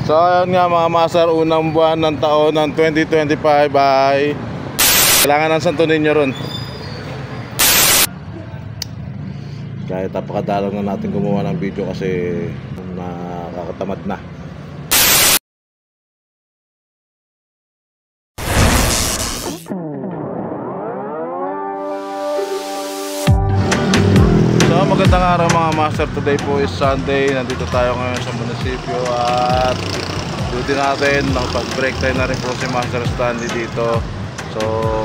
So ayun nga mga master, unang buwan ng taon ng 2025 ay kailangan ng Santo Niño ron. Kahit napakadalang na natin gumawa ng video kasi nakakatamad na. So magandang araw mga master, today po is Sunday. Nandito tayo ngayon sa munisipyo at duty natin, nakapag-break time na rin po si Master Stanley dito. So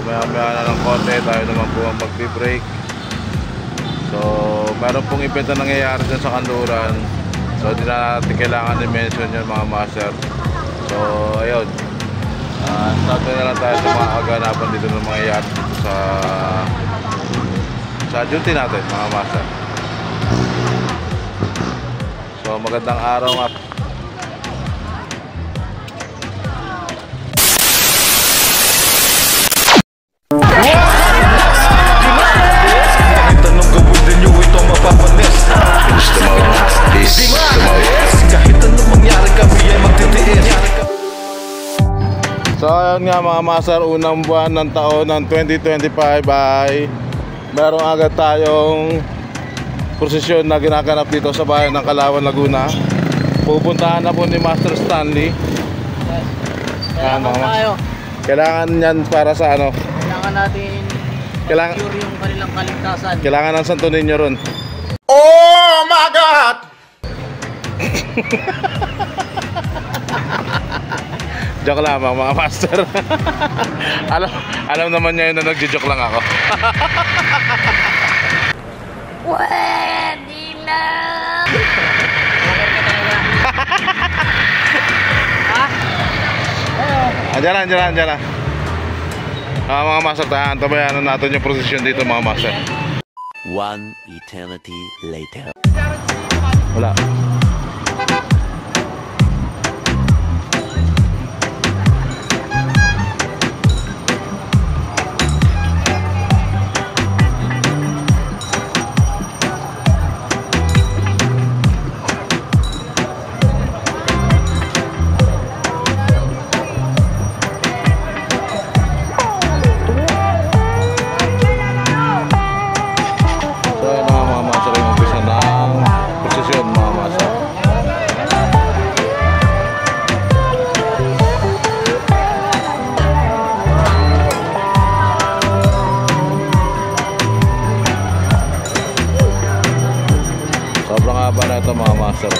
maya na ng konti tayo naman po ang mag-break. So meron pong event na nangyayari dyan sa Kanluran. So di na natin kailangan i-mention yun mga master. So ayun, start na lang tayo sa mga kaganapan dito na mangyayari dito sa duty natin mga master. So magandang araw nga. So ayun nga mga master, unang buwan ng taon ng 2025 ay meron agad tayong prosesyon na ginaganap dito sa bayan ng Kalawan, Laguna. Pupuntahan na po ni Master Stanley. Yan, kailangan yan para sa ano? Kailangan natin secure yung kanilang kaligtasan. Kailangan ng Santo Niño ron. Oh my God! Joke lamang mga master. alam naman niya yun na nagjo-joke lang ako. Pwede na! Andiyan na. Mga master, tabayanan natin yung prosesyon dito mga master. One eternity later. Wala. Sobrang haba na ito mga master.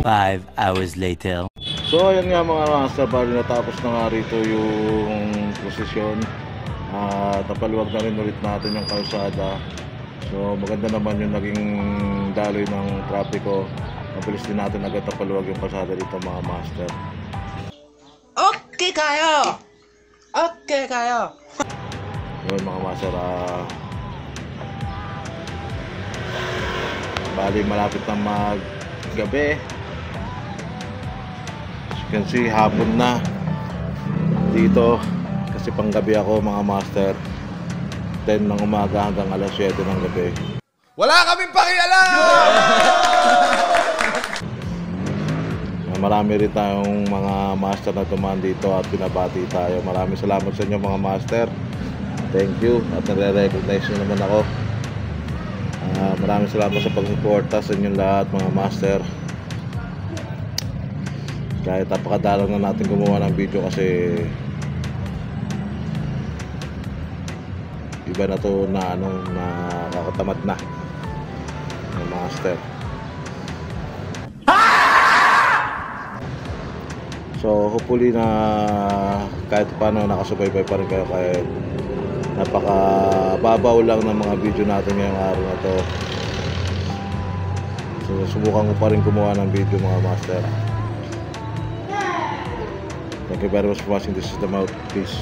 Five hours later. So ayan nga mga master, bali natapos na nga rito yung posisyon. Napaluwag na rin ulit natin yung kalsada. So maganda naman yung naging daloy ng trapiko. Mabilis din natin agad napaluwag yung kalsada dito mga master. Okay kayo! Yun mga master, bali malapit na maggabi. As you can see, hapon na dito kasi panggabi ako mga master. 10 ng umaga hanggang alas 7 ng gabi. Wala kaming pakialam! Marami rin tayong mga master na tumaan dito at pinabati tayo. Maraming salamat sa inyo mga master. Thank you at nare-recognize nyo naman ako. Maraming salamat sa pag-suporta sa inyong lahat mga master. Kahit napakadalang na natin gumawa ng video kasi iba na to na nakakatamad na ng master. So hopefully na kahit paano nakasubaybay pa rin kayo kahit napakababaw lang ng mga video natin ngayong araw na to. So subukan ko pa rin gumawa ng video mga master. Thank you very much for watching. This is the Mouthpiece.